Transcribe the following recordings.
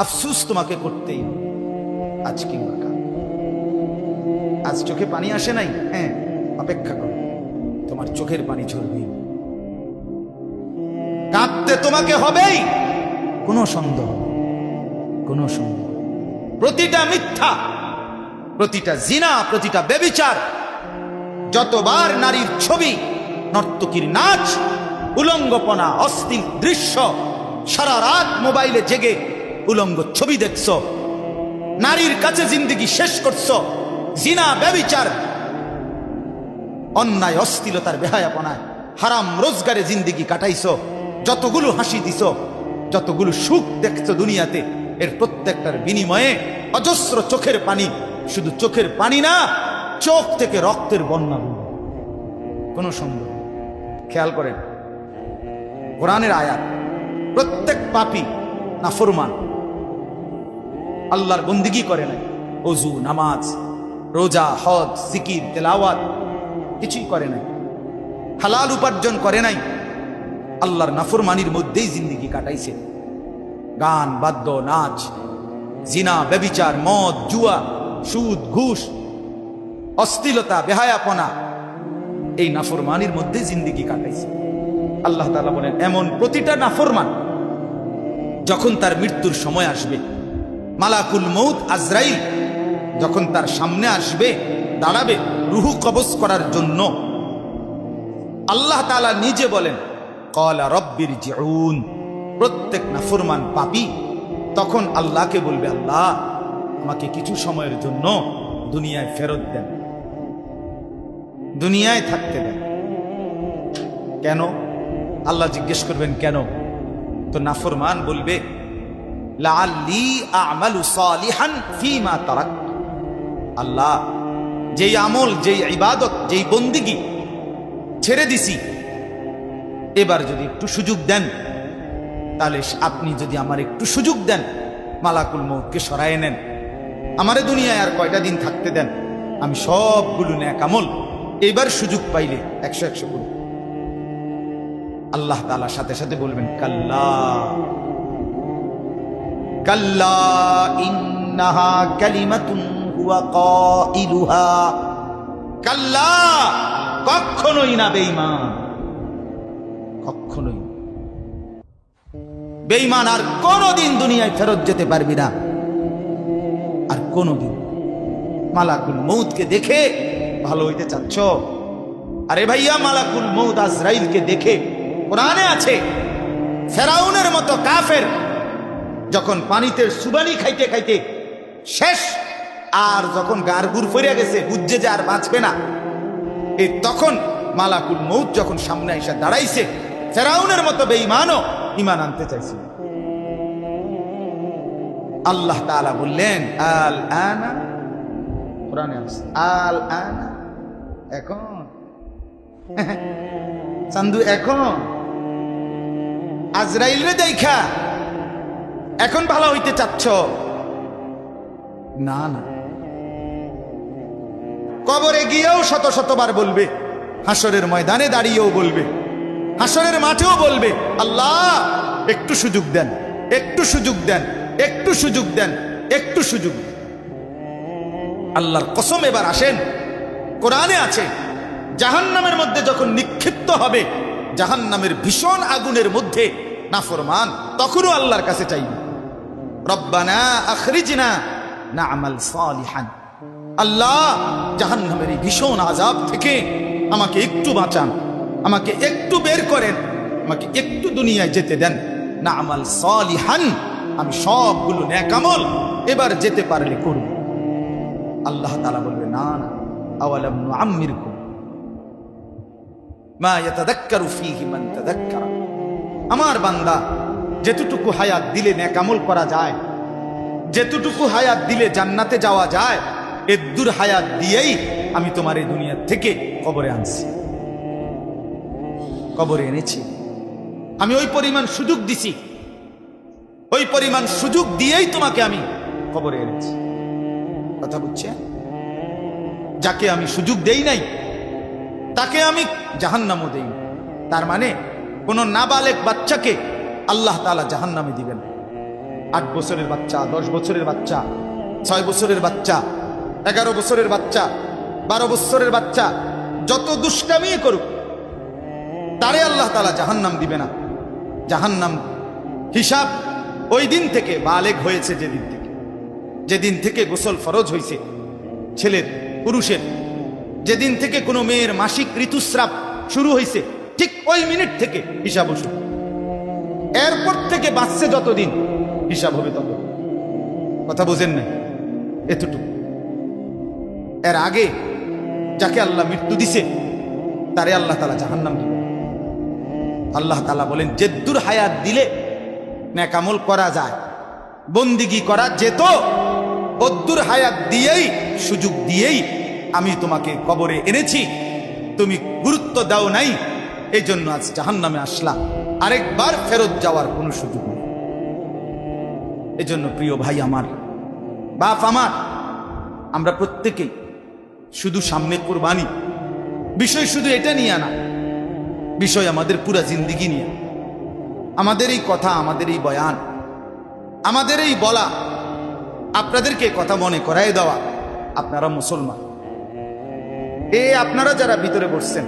আফসুস তোমাকে করতেই হবে, আজ কিংবা কাল। আজ চোখে পানি আসে নাই, হ্যাঁ, অপেক্ষা করো, তোমার চোখের পানি ঝরবে, কাঁদতে তোমাকে হবেই, কোনো সন্দেহ, কোনো সন্দেহ। প্রতিটা মিথ্যা, প্রতিটা জিনা, প্রতিটা ব্যভিচার, যতবার নারীর ছবি, নর্তকীর নাচ, উলঙ্গপনা, অশ্লীল দৃশ্য, সারা রাত মোবাইলে জেগে উলঙ্গ ছবি দেখছো, নারীর কাছে জিন্দেগি শেষ করছো, জিনা, ব্যভিচার, অন্যায়, অশ্লীলতার বেহায়াপনায়, হারাম রোজগারে জিন্দেগি কাটাইছো, যতগুলো হাসি দিছো, যতগুলো সুখ দেখছো দুনিয়াতে, এর প্রত্যেকটার বিনিময়ে অজস্র চোখের পানি, শুধু চোখের পানি না, চোখ থেকে রক্তের বন্যা বইবে, কোনো সন্দেহ। খেয়াল করেন কোরআনের আয়াত, প্রত্যেক পাপী নাফরমান, আল্লাহর বন্দিগি করে নাই, ওযু, নামাজ, রোজা, হজ, জিকির, তেলাওয়াত কিছুই করে নাই, হালাল উপার্জন করে নাই, আল্লাহর নাফরমানির মধ্যেই জিন্দেগি কাটাইছে। গান, বাদ্য, নাচ, জিনা, ব্যভিচার, মদ, জুয়া, সুদ, ঘুষ, অশ্লীলতা, বেহায়াপনা, এই নাফরমানির মধ্যে জিন্দেগি কাটাইছে। আল্লাহ তাআলা বলেন, এমন প্রতিটা নাফরমান যখন তার মৃত্যুর সময় আসবে, মালাকুল মউত আজরাইল যখন তার সামনে আসবে, দাঁড়াবে রুহু কবজ করার জন্য, আল্লাহ তাআলা নিজে বলেন, ক্বালা রব্বিরজিউন। প্রত্যেক নাফরমান পাপী তখন আল্লাহকে বলবে, আল্লাহ আমাকে কিছু সময়ের জন্য দুনিয়ায় ফেরত দেন, দুনিয়ায় থাকতে দেন। কেন? আল্লাহ জিজ্ঞেস করবেন কেন? তো নাফরমান বলবে, লাআল্লি আ'মালু সালিহান ফীমা তারাকতু। আল্লাহ, যেই আমল, যেই ইবাদত, যেই বন্দিগি ছেড়ে দিছি, এবার যদি একটু সুযোগ দেন, তাহলে আপনি যদি আমার একটু সুযোগ দেন, মালাকুল মউতকে সরায় নেন, আমারে দুনিয়ায় আর কয়টা দিন থাকতে দেন, আমি সবগুলো নেক আমল এবার সুযোগ পাইলে 100 করব। আল্লাহ তাআলা সাথে সাথে বলবেন, কাল্লা কাল্লা ইন্নাহা কালিমাতুন হুয়া কাইলুহা। কাল্লা, কখনোই না বেঈমান, কখনোই বেঈমান আর কোনদিন দুনিয়ায় ফেরত যেতে পারবি না, আর কোনদিন। মালাকুল মউতকে দেখে ভালো হইতে চাচ্ছ? আরে ভাইয়া, মালাকুল মউত আজরাইলকে দেখে, কোরআনে আছে, ফেরাউনের মতো কাফের যখন পানিতে সুবানি খাইতে খাইতে শেষ, আর যখন গারগুর ফিরে গেছে, বুঝছে যে আর বাঁচবে না, এই তখন মালাকুল মউত যখন সামনে এসে দাঁড়াইছে, ফেরাউনের মতো বেঈমানও ঈমান আনতে চাইছে। আল্লাহ তাআলা বললেন, আল আনা, কোরআনে আছে, আল আনা, এখন চান্দু, এখন আজরাইল রে দেখা এখন ভালো হইতে চাচ্ছ? না না, কবরে গিয়েও শত শতবার বলবে, হাসরের ময়দানে দাঁড়িয়েও বলবে, হাসরের মাঠেও বলবে, আল্লাহ একটু সুযোগ দেন, একটু সুযোগ দেন, একটু সুযোগ দেন, একটু সুযোগ দেন। আল্লাহর কসম, এবার আসেন, কোরআনে আছে, জাহান্নামের মধ্যে যখন নিক্ষিপ্ত হবে, জাহান্নামের ভীষণ আগুনের মধ্যে নাফরমান তখনও আল্লাহর কাছে চাইবে, রব্বানা আখরিজনা না'মাল সালিহান। আল্লাহ, জাহান্নামের এই ভীষণ আযাব থেকে আমাকে একটু বাঁচান, আমাকে একটু বের করেন, আমাকে একটু দুনিয়ায় যেতে দেন, না'মাল সালিহান, আমি সবগুলো নেক আমল এবার যেতে পারলে করব। আল্লাহ তাআলা বলবে, না না, আওয়ালাম নুআম্মিরকুম মা ইয়াতাযাক্কারু ফীহি মান তাযাক্কারা। আমার বান্দা, যেতটুকু হায়াত দিলে নেক আমল করা যায়, যেতটুকু হায়াত দিলে জান্নাতে যাওয়া যায়, এদ্দুর হায়াত দিয়েই আমি তোমার এই দুনিয়া থেকে কবরে আনছি, কবরে এনেছি। আমি ওই পরিমাণ সুযোগ দিছি, ওই পরিমাণ সুযোগ দিয়েই তোমাকে আমি কবরে এনেছি। কথা বুঝছে? যাকে আমি সুযোগ দেই নাই তাকে আমি জাহান্নামও দেই। তার মানে কোন নাবালেগ বাচ্চাকে আল্লাহ তাআলা জাহান্নামে দিবেন, 8 বছরের বাচ্চা, 10 বছরের বাচ্চা, 6 বছরের বাচ্চা, 11 বছরের বাচ্চা, 12 বছরের বাচ্চা যত দুষ্টামি করুক, তারে আল্লাহ তাআলা জাহান্নাম দিবে না। জাহান্নাম হিসাব ওই দিন থেকে, বালেগ হয়েছে যেদিন থেকে গোসল ফরজ হয়েছে ছেলের, পুরুষের, যেদিন থেকে কোনো মেয়ের মাসিক ঋতুস্রাব শুরু হয়েছে, ঠিক ওই মিনিট থেকে হিসাব শুরু। এরপর থেকে বাঁচছে যতদিন, হিসাব হবে তত। কথা বুঝেন না? এতটুকু। এর আগে যাকে আল্লাহ মৃত্যু দিছে তারে আল্লাহ তাআলা জাহান্নাম দিবে। আল্লাহ তাআলা বলেন, যেদ্দুর হায়াত দিলে নেক আমল করা যায়, বন্দিগি করা যেত, অদ্দুর হায়াত দিয়েই, সুযোগ দিয়েই আমি তোমাকে কবরে এনেছি, তুমি গুরুত্ব দাও নাই, এই জন্য আজ জাহান্নামে আসলা। আরেকবার ফেরত যাওয়ার কোনো সুযোগ নেই। এই জন্য প্রিয় ভাই আমার, বাপ আমার, আমরা প্রত্যেকেই শুধু সামনে কোরবানি, বিষয় শুধু এটা নিয়ে না, বিষয় আমাদের পুরা জিন্দিগি নিয়ে। আমাদের এই কথা, আমাদের এই বয়ান, আমাদের এই বলা, আপনাদেরকে কথা মনে করায় দেওয়া, আপনারা মুসলমান। আপনারা যারা ভিতরে বসছেন,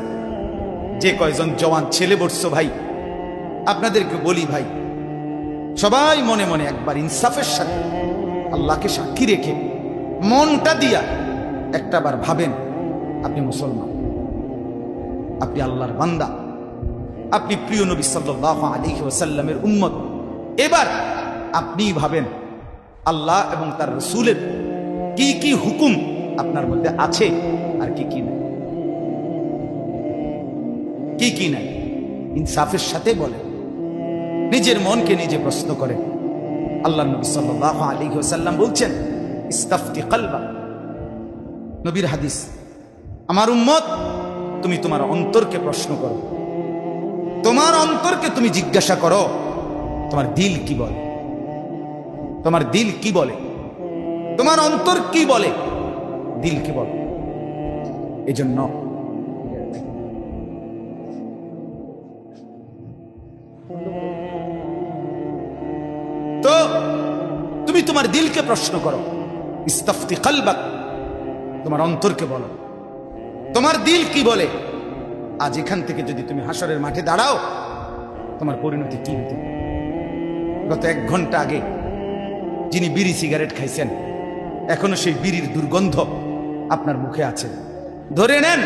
যে কয়জন জওয়ান ছেলে বসছো ভাই, আপনাদেরকে বলি ভাই, সবাই মনে মনে একবার ইনসাফের সাথে আল্লাহকে সাক্ষী রেখে মনটা দিয়া একটাবার ভাবেন, আপনি মুসলমান, আপনি আল্লাহর বান্দা, আপনি প্রিয় নবী সাল্লাল্লাহু আলাইহি ওয়াসাল্লামের উম্মত। এবার আপনি ভাবেন আল্লাহ এবং তার রাসূলের কি কি হুকুম আপনার মধ্যে আছে আর কি কি নাই, কি কি নাই। ইনসাফের সাথে বলেন, নিজের মনকে নিজে প্রশ্ন করেন। আল্লাহ নবী সাল্লাল্লাহু আলাইহি ওয়াসাল্লাম বলছেন, ইস্তাফতি কলবা, নবীর হাদিস, আমার উম্মত তুমি তোমার অন্তরকে প্রশ্ন করো, তোমার অন্তরকে তুমি জিজ্ঞাসা করো, তোমার দিল কি বলে, তোমার দিল কি বলে, তোমার অন্তর কি বলে, দিল কি বলে। এজন্য তো তুমি তোমার দিলকে প্রশ্ন করো, ইস্তাফতি কলবাক, তোমার অন্তরকে বলো তোমার দিল কি বলে। আজ এখান থেকে যদি তুমি হাসরের মাঠে দাঁড়াও, তোমার পরিণতি কি হতে পারে। গত 1 ঘন্টা আগে যিনি বিড়ি সিগারেট খাইছেন, এখনো সেই বিড়ির দুর্গন্ধ আপনার মুখে আছে। ধরে নেন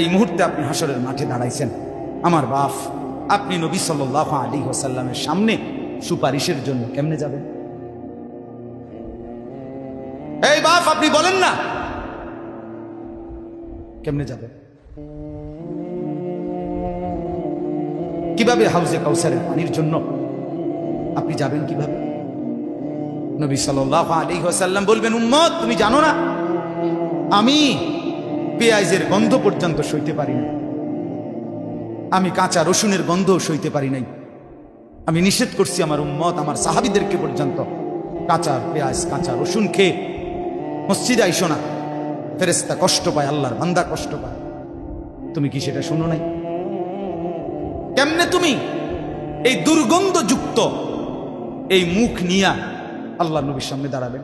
এই মুহূর্তে আপনি হাসরের মাঠে দাঁড়াইছেন। আমার বাপ, আপনি নবী সাল্লাল্লাহু আলাইহি ওয়াসাল্লামের সামনে সুপারিশের জন্য কেমনে যাবেন? এই বাপ, আপনি বলেন না, কেমনে যাবেন? কিভাবে হাউজে কাউসারের পানির জন্য আপনি যাবেন কিভাবে? নবী সাল্লাল্লাহু আলাইহি ওয়াসাল্লাম বলবেন, উম্মত তুমি জানো না, আমি পেঁয়াজের গন্ধ পর্যন্ত সইতে পারি না, আমি কাঁচা রসুনের গন্ধ সইতে পারি নাই। আমি নিষেধ করছি আমার উম্মত, আমার সাহাবীদেরকে পর্যন্ত, কাঁচা পেঁয়াজ, কাঁচা রসুন খেয়ে মসজিদে আইসো না, ফেরেশতা কষ্ট পায়, আল্লাহর বান্দা কষ্ট পায়। তুমি কি সেটা শুনো নাই? কেমনে তুমি এই দুর্গন্ধযুক্ত এই মুখ নিয়া আল্লাহ নবীর সামনে দাঁড়াবেন?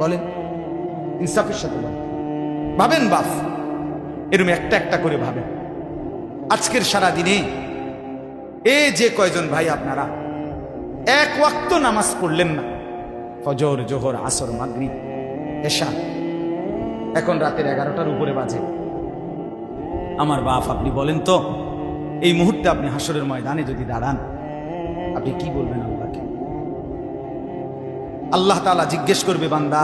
বলেন, ইনসাফের সাথে বলেন। ভাবেন বাপ, এরকম একটা একটা করে ভাবেন। আজকের সারা দিনে যে কয়জন ভাই আপনারা 1 ওয়াক্ত নামাজ পড়লেন না, ফজর, জোহর, আসর, মাগরিব, এশা, এখন রাতের 11টার উপরে বাজে। আমার বাপ, আপনি বলেন তো, এই মুহূর্তে আপনি হাসরের ময়দানে যদি দাঁড়ান, আপনি কি বলবেন আল্লাহকে? আল্লাহ তাআলা জিজ্ঞেস করবে, বান্দা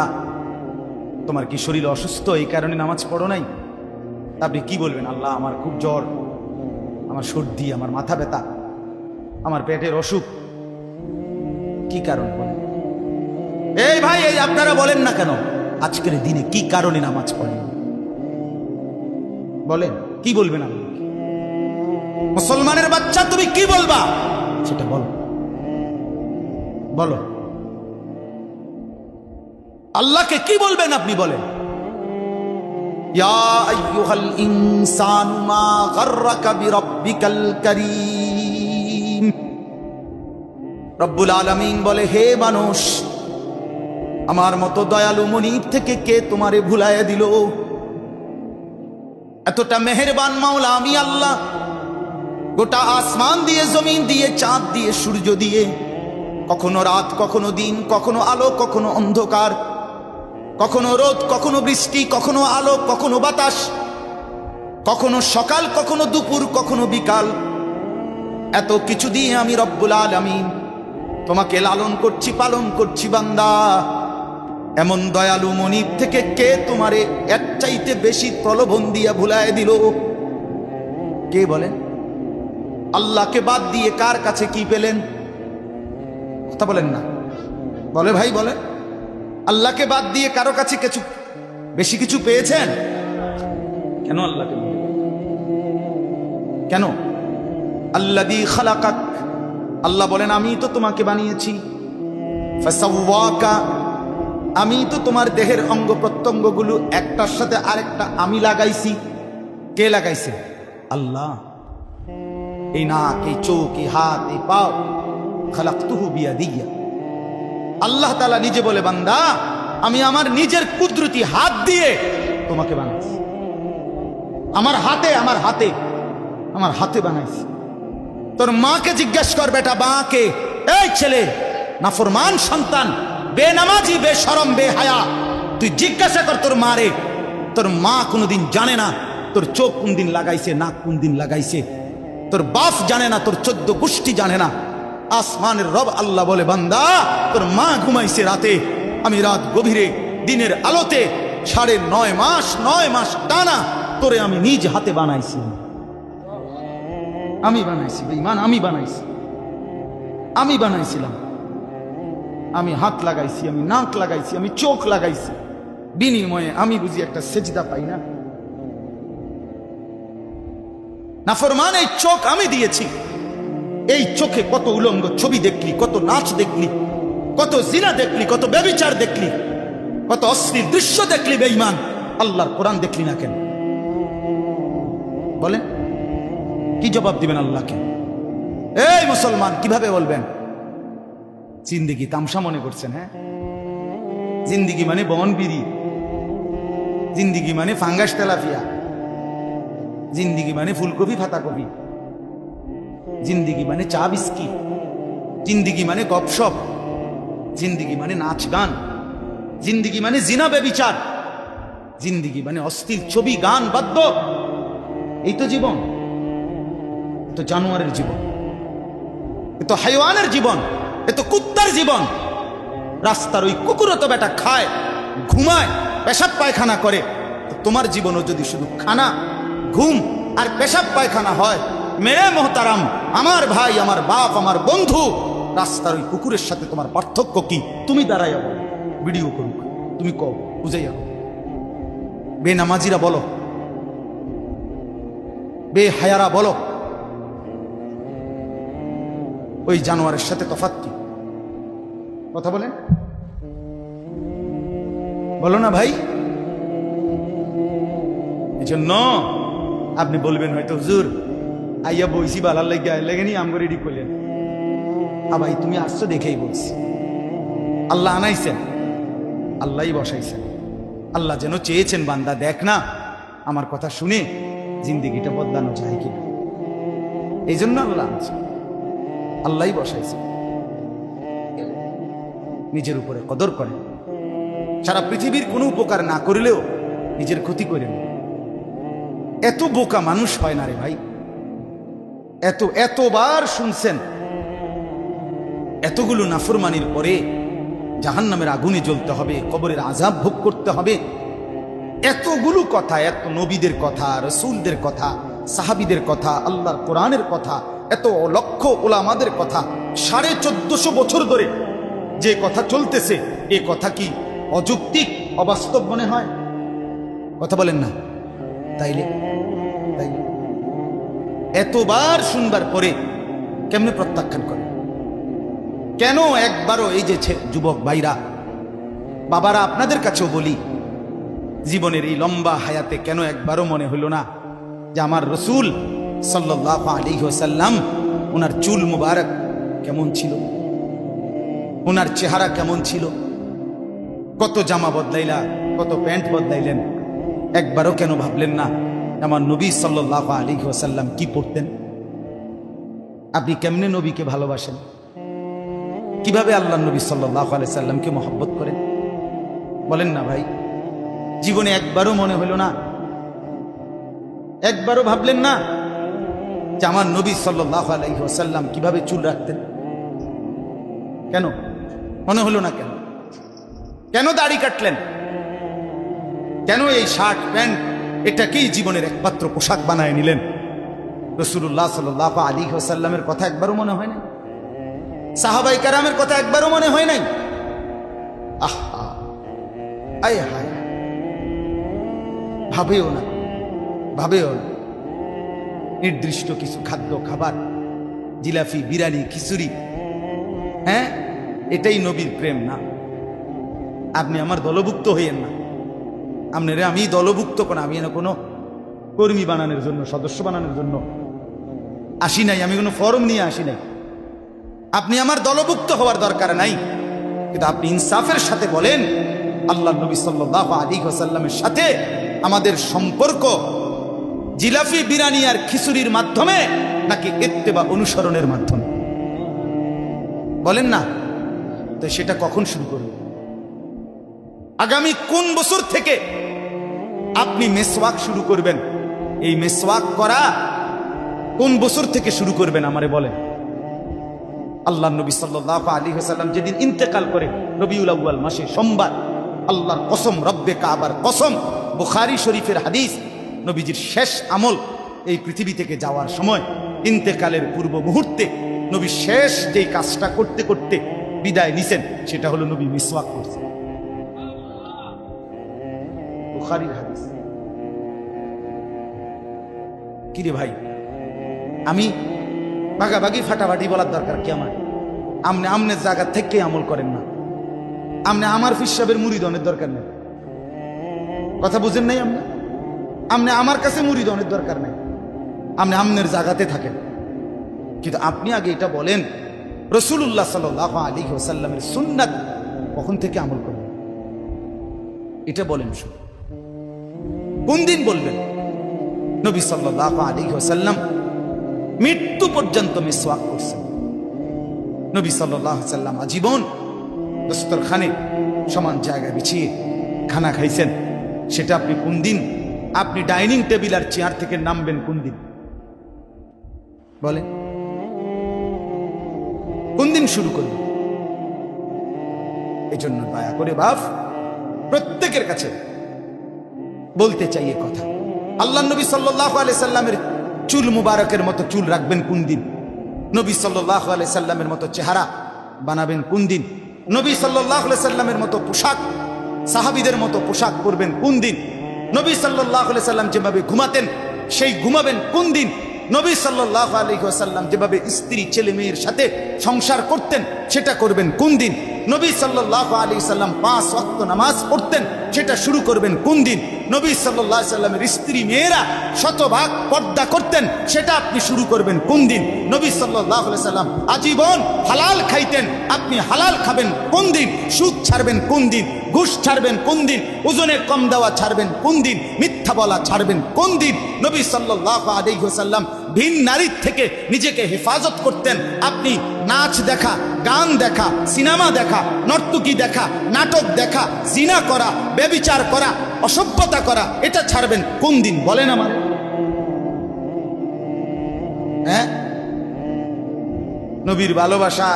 তোমার কি শরীর অসুস্থ, এই কারণে নামাজ পড়ো নাই? আপনি কি বলবেন? আল্লাহ, আমার খুব জ্বর, আমার সর্দি, আমার মাথা ব্যথা, আমার পেটের অসুখ। কি কারণ বলেন? এই ভাই, এই আপনারা বলেন না কেন আজকের দিনে কি কারণে নামাজ পড়েন? বলেন, কি বলবেন আপনি? মুসলমানের বাচ্চা, তুমি কি বলবা সেটা বলো, বলো। আল্লাহকে কি বলবেন আপনি? বলেন, ইয়া আইয়ুহাল ইনসানু মা গাররাকা বিরাব্বিকাল কারীম। রব্বুল আলামিন বলে, হে মানুষ, আমার মতো দয়ালু মনিব থেকে কে তোমারে ভুলাইয়া দিল? এতটা মেহেরবান মাওলা আমি আল্লাহ। গোটা আসমান দিয়ে, জমিন দিয়ে, চাঁদ দিয়ে, সূর্য দিয়ে, কখনো রাত, কখনো দিন, কখনো আলো, কখনো অন্ধকার, কখনো রোদ, কখনো বৃষ্টি, কখনো আলো, কখনো বাতাস, কখনো সকাল, কখনো দুপুর, কখনো বিকাল, এত কিছু দিয়ে আমি রব্বুল আলামিন তোমাকে লালন করছি, পালন করছি। বান্দা, এমন দয়ালু মনিব থেকে কে তোমারে এর চাইতে বেশি প্রলোভন দিয়া ভুলায় দিল? কে বলেন? আল্লাহকে বাদ দিয়ে কার কাছে কি পেলেন? কথা বলেন না, বলে ভাই বলেন। আল্লাহকে বাদ দিয়ে কারো কাছে কিছু বেশি কিছু পেয়েছেন? কেন আল্লাহকে? কেন? আল্লাযী খালাকাক, আল্লাহ বলেন আমি তো তোমাকে বানিয়েছি। ফাসাওয়াকা, আমি তো তোমার দেহের অঙ্গ প্রত্যঙ্গগুলো একটার সাথে আরেকটা আমি লাগাইছি। কে লাগাইছে? আল্লাহ। এই নাক, এই চোখ, এই হাত, এই পাও, খালাকতুহু বিয়াদিয়া। আল্লাহ তাআলা নিজে বলে, বান্দা আমি আমার নিজের কুদরতি হাত দিয়ে তোমাকে বানাইছি। আমার হাতে, আমার হাতে, আমার হাতে বানাইছি। তোর মাকে জিজ্ঞেস কর বেটা, মাকে, এই ছেলে নাফরমান সন্তান, বেনামাজি, বেশরম, বেহায়া, তুই জিজ্ঞাসা কর তোর মারে। তোর মা কোনদিন জানে না তোর চোখ কোন দিন লাগাইছে, নাক কোন দিন লাগাইছে। তোর বাপ জানে না, তোর 14 গোষ্ঠী জানে না। আসমানের রব আল্লাহ বলে, বান্দা তোর মা ঘুমাইছে রাতে, আমি রাত গভীরে দিনের আলোতে 9.5 মাস টানা তোরে আমি নিজ হাতে বানাইছি। আমি বানাইছি বেঈমান, আমি বানাইছি, আমি বানাইছিলাম। আমি হাত লাগাইছি, আমি নাক লাগাইছি, আমি চোখ লাগাইছি। বিনিময়ে আমি বুঝি একটা সেজদা পাই না? নাফরমান, এই চোখ আমি দিয়েছি। এই চোখে কত উলঙ্গ ছবি দেখলি, কত নাচ দেখলি, কত জিনা দেখলি, কত ব্যভিচার দেখলি, কত অশ্লীল দৃশ্য দেখলি। বেঈমান, আল্লাহর কোরআন দেখলি না কেন? বলেন, কি জবাব দিবেন আল্লাহকে? এই মুসলমান, কিভাবে বলবেন? জিন্দিগি তামসা মনে করছেন? হ্যাঁ, জিন্দিগি মানে বনবিড়ি, জিন্দিগি মানে ফাঙ্গাস তেলাপিয়া, জিন্দিগি মানে ফুলকপি ফাতাকপি, জিন্দিগি মানে চা বিস্কি, জিন্দিগি মানে গপসপ, জিন্দিগি মানে নাচ গান, জিন্দিগি মানে জিনা বেবিচার, জিন্দিগি মানে অশ্লীল ছবি, গান, বাদ্য। এই তো জীবন? এ তো জানোয়ারের জীবন, এ তো হাইওয়ানের জীবন, এ তো কুত্তার জীবন। রাস্তার ওই কুকুরও তো বেটা খায়, ঘুমায়, পেশাব পায়খানা করে। তোমার জীবনও যদি শুধু খানা, ঘুম আর পেশাব পায়খানা হয়, মেরে মোহতারাম, আমার ভাই, আমার বাপ, আমার বন্ধু, রাস্তার ওই কুকুরের সাথে তোমার পার্থক্য কি? তুমি দাঁড়াইয়া বলো, ভিডিও করুক, তুমি কও, বুঝাইয়া কও। বেনামাজিরা বলো, বেহায়ারা বলো, ওই জানোয়ারের সাথে তফাৎ কি? কথা বলেন, বলো না ভাই। এই জন্য আপনি বলবেন হয়তো, হুজুর আইয়া বইছি বালার লেগেনি আম করে রেডি করলেন। ভাই তুমি আসছো দেখেই বলছি। আল্লাহ আনাইছেন, আল্লাহই বসাইছেন। আল্লাহ যেন চেয়েছেন, বান্দা দেখ না আমার কথা শুনে জিন্দিগিটা বদলানো যায় কিনা। এই জন্য আল্লাহ আনছে, আল্লাহই বসাইছে। নিজের উপরে কদর করেন। সারা পৃথিবীর কোনো উপকার না করলেও নিজের ক্ষতি করেন। এত বোকা মানুষ হয় না রে ভাই। এতবার শুনছেন, এতগুলো নাফরমানির পরে জাহান্নামের আগুনে জ্বলতে হবে, কবরের আযাব ভোগ করতে হবে। এতগুলো কথা, এত নবীদের কথা, রাসূলদের কথা, সাহাবীদের কথা, আল্লাহর কোরআনের কথা, এত লক্ষ উলামাদের কথা, 1450 বছর ধরে যে কথা চলতেছে, এ কথা কি অযৌক্তিক, অবাস্তব মনে হয়? কথা বলেন না। তাইলে এতবার শুনবার পরে কেমনে প্রত্যাখ্যান করে? কেন একবারও, এই যে যুবক ভাইরা, বাবারা, আপনাদের কাছেও বলি, জীবনের এই লম্বা হায়াতে কেন একবারও মনে হলো না যে আমার রাসূল সাল্লাল্লাহু আলাইহি ওয়াসাল্লাম, ওনার চুল মুবারক কেমন ছিল? ওনার চেহারা কেমন ছিল, কত জামা বদলাইলা, কত প্যান্ট বদলাইলেন, একবারও কেন ভাবলেন না আমার নবী সাল্লাল্লাহু আলাইহি ওয়াসাল্লাম কি পড়তেন? আপনি কেমনে নবীকে ভালোবাসেন, কিভাবে আল্লাহ নবী সাল্লাল্লাহু আলাইহি সাল্লামকে মহব্বত করেন? বলেন না ভাই, জীবনে একবারও মনে হলো না, একবারও ভাবলেন না যে আমার নবী সাল্লাল্লাহু আলাইহি ওয়াসাল্লাম কিভাবে চুল রাখতেন? কেন মনে হলো না? কেন কেন দাড়ি কাটলেন? কেন এই শার্ট প্যান্ট এটাকেই জীবনের একমাত্র পোশাক বানায় নিলেন? রাসূলুল্লাহ সাল্লাল্লাহু আলাইহি ওয়াসাল্লামের কথা একবারও মনে হয় নাই? সাহাবায়ে কেরামের কথা একবারও মনে হয় নাই? আহা, আয় হায়, ভাবেও না, ভাবেও না। নির্দিষ্ট কিছু খাদ্য খাবার, জিলাপি, বিরিয়ানি, খিচুড়ি, হ্যাঁ, এটাই নবীর প্রেম না? আপনি আমার দলভুক্ত হইয়েন না। আপনারে আমি দলভুক্ত কোন, আমি না কোনো কর্মী বানানোর জন্য, সদস্য বানানোর জন্য আসি নাই, আমি কোনো ফর্ম নিয়ে আসি নাই। আপনি আমার দলভুক্ত হওয়ার দরকার নাই, কিন্তু আপনি ইনসাফের সাথে বলেন আল্লাহ নবী সাল্লাল্লাহু আলাইহি ওয়াসাল্লামের সাথে আমাদের সম্পর্ক জিলাপি, বিরিয়ানি আর খিচুড়ির মাধ্যমে নাকি ইত্তেবা, অনুসরণের মাধ্যমে? বলেন না। তো সেটা কখন শুরু করবেন? আগামী কোন বছর থেকে আপনি মেসওয়াক শুরু করবেন? এই মেসওয়াক করা কোন বছর থেকে শুরু করবেন আমারে বলেন। আল্লাহ নবী সাল্লাল্লাহু আলাইহি ওয়াসাল্লাম যেদিন ইন্তেকাল করে রবিউল আউয়াল মাসে সোমবার, আল্লাহর কসম, রব্বে কাবার কসম, বুখারী শরীফের হাদিস, নবীজির শেষ আমল এই পৃথিবী থেকে যাওয়ার সময় ইন্তেকালের পূর্ব মুহূর্তে নবী শেষ যেই কাজটা করতে করতে বিদায় নিছেন সেটা হলো নবী মিসওয়াক করছেন। বুখারীর হাদিস। কিরে ভাই, আমি ভাগাভাগি ফাটাফাটি বলার দরকার কি আমার? আমনে আমনের জায়গা থেকে আমল করেন না। আমনে আমার ফিসাবের মুরিদনের দরকার নেই। কথা বুঝেন নাই? আমনে আমার কাছে মুরিদনের দরকার নেই। আমনে আমনের জায়গাতে থাকেন। কিন্তু আপনি আগে এটা বলেন রাসূলুল্লাহ সাল্লাল্লাহু আলাইহি ওয়াসাল্লামের সুন্নাত কখন থেকে আমল করবেন? এটা বলেন। কোন দিন বলবেন? নবী সাল্লাল্লাহু আলাইহি ওয়াসাল্লাম মৃত্যু পর্যন্ত মিসওয়াক করছেন। নবী সাল্লাল্লাহু আলাইহি ওয়াসাল্লাম আজীবন দস্তরখানে সমান জায়গায় বিছিয়ে খানা খাইছেন। সেটা আপনি কোন দিন? আপনি ডাইনিং টেবিল আর চেয়ার থেকে নামবেন কোন দিন? বলেন, কোন দিন শুরু করবেন? এই জন্য দয়া করে বাপ, প্রত্যেকের কাছে বলতে চাই এ কথা। আল্লাহ নবী সাল্লাল্লাহু আলাইহি সাল্লামের চুল মুবারকের মতো চুল রাখবেন কোন দিন? নবী সাল্লাল্লাহু আলাইহি সাল্লামের মতো চেহারা বানাবেন কোন দিন? নবী সাল্লাল্লাহু আলাইহি সাল্লামের মতো পোশাক, সাহাবীদের মতো পোশাক পরবেন কোন দিন? নবী সাল্লাল্লাহু আলাইহি সাল্লাম যেভাবে ঘুমাতেন সেই ঘুমাবেন কোন দিন? নবী সাল্লাল্লাহু আলাইহি ওয়াসাল্লাম যেভাবে স্ত্রী ছেলে মেয়ের সাথে সংসার করতেন সেটা করবেন কোন দিন? নবী সাল্লাল্লাহু আলাইহি সাল্লাম 5 ওয়াক্ত নামাজ পড়তেন, সেটা শুরু করবেন কোন দিন? নবী সাল্লাল্লাহু আলাইহি সাল্লামের স্ত্রী মেয়েরা শতভাগ পর্দা করতেন, সেটা আপনি শুরু করবেন কোন দিন? নবী সাল্লাল্লাহু আলাইহি সাল্লাম আজীবন হালাল খাইতেন, আপনি হালাল খাবেন কোন দিন? সুদ ছাড়বেন কোন দিন? ঘুষ ছাড়বেন কোন দিন? ওজনে কম দেওয়া ছাড়বেন কোন দিন? মিথ্যা বলা ছাড়বেন কোন দিন? নবী সাল্লাল্লাহু আলাইহি ওয়াসাল্লাম ভিন নারীর থেকে নিজেকে হেফাজত করতেন। আপনি নাচ দেখা, গান দেখা, সিনেমা দেখা, নর্তকী দেখা, নাটক দেখা, জিনা করা, ব্যভিচার করা, অসভ্যতা করা, এটা ছাড়বেন কোন দিন? বলেন আমার। হ্যাঁ, নবীর ভালোবাসা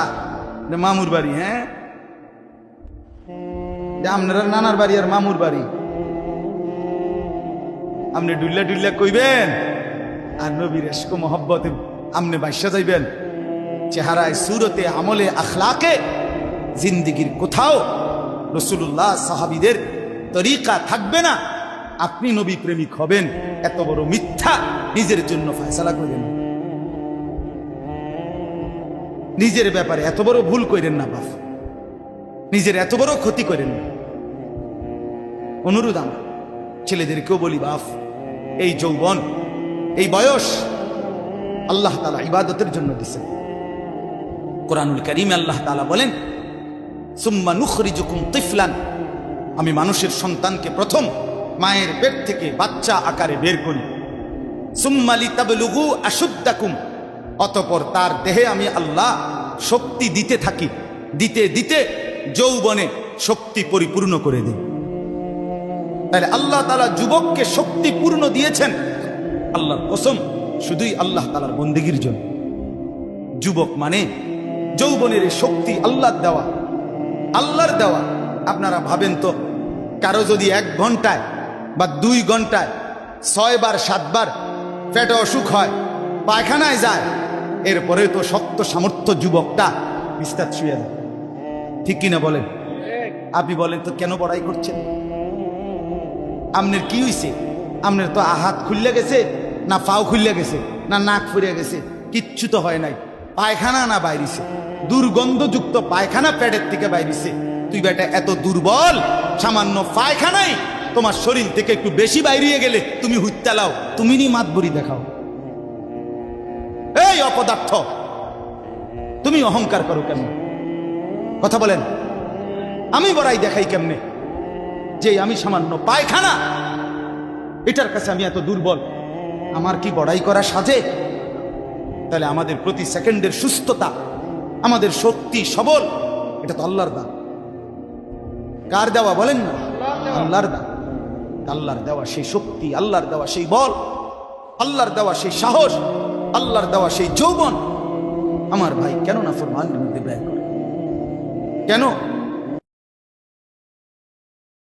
মামুর বাড়ি, হ্যাঁ, আপনারা নানার বাড়ি আর মামুর বাড়ি, আপনি ডুল্লা ডুল্লা কইবেন আর নবীর ইশক মোহব্বতে আপনি বাইশা যাইবেন। চেহারায়, সুরতে, আমলে, আখলাকে জিন্দিগির কোথাও রাসূলুল্লাহ সাহাবীদের তরিকা থাকবে না। আপনি নবী প্রেমিক হবেন, এত বড় মিথ্যা নিজের জন্য ফয়সালা করেন। নিজের ব্যাপারে এত বড় ভুল করেন না বাপ, নিজের এত বড় ক্ষতি করেন না। অনুরোধ আমার ছেলেদেরকেও বলি, বাপ, এই যৌবন, এই বয়স আল্লাহ তাআলা ইবাদতের জন্য দিয়েছেন। কোরআনুল কারীমে আল্লাহ তাআলা বলেন, সুম্মা নুখরিজুকুম তিফলান, আমি মানুষের সন্তানকে প্রথম মায়ের পেট থেকে বাচ্চা আকারে বের করি। সুম্মা লিতাবলুগু আশুদ্দাকুম, অতঃপর তার দেহে আমি আল্লাহ শক্তি দিতে থাকি, দিতে দিতে যৌবনে শক্তি পরিপূর্ণ করে দিই। তাহলে আল্লাহ তাআলা যুবককে শক্তি পূর্ণ দিয়েছেন আল্লাহর কসম শুধুই আল্লাহ তাআলার বন্দেগীর জন্য। যুবক মানে যৌবনের শক্তি আল্লাহর দেওয়া, আল্লাহর দেওয়া। আপনারা ভাবেন তো, কারো যদি 1 ঘন্টায় বা 2 ঘন্টায় 6 বার 7 বার পেটে অসুখ হয়, পায়খানায় যায়, এরপরে তো শক্ত সামর্থ্য যুবকটা বিস্তার শুয়ে যায়, ঠিক কিনা বলেন? আপনি বলেন তো কেন বড়াই করছেন? আপনার কি হইছে? আপনার তো হাত খুললে গেছে, না পাও খুললে গেছে, না নাক ফুরিয়ে গেছে, কিচ্ছু তো হয় নাই। পায়খানা না বাইরিছে, দুর্গন্ধযুক্ত পায়খানা পেটের থেকে বাইরিছে। তুই বেটা এত দুর্বল, সামান্য পায়খানাই তোমার শরীর থেকে একটু বেশি বাইরিয়ে গেলে তুমি হুত্তালাও, তুমি নি মাতবরি দেখাও। এই অপদার্থ, তুমি অহংকার করো কেমনে? কথা বলেন, আমি বড়াই দেখাই কেমনে যে আমি সামান্য পায়খানা, এটার কাছে আমি এত দুর্বল? আমার কি বড়াই করা সাজে? তাহলে আমাদের প্রতি সেকেন্ডের সুস্থতা, আমাদের শক্তি সবল, এটা তো আল্লাহর দান। কার দেওয়া বলেন না? আল্লাহর দান। আল্লাহর দেওয়া সেই শক্তি, আল্লাহর দেওয়া সেই বল, আল্লাহর দেওয়া সেই সাহস, আল্লাহর দেওয়া সেই যৌবন আমার ভাই কেন নাফরমানের মধ্যে ব্যয় করে? কেন?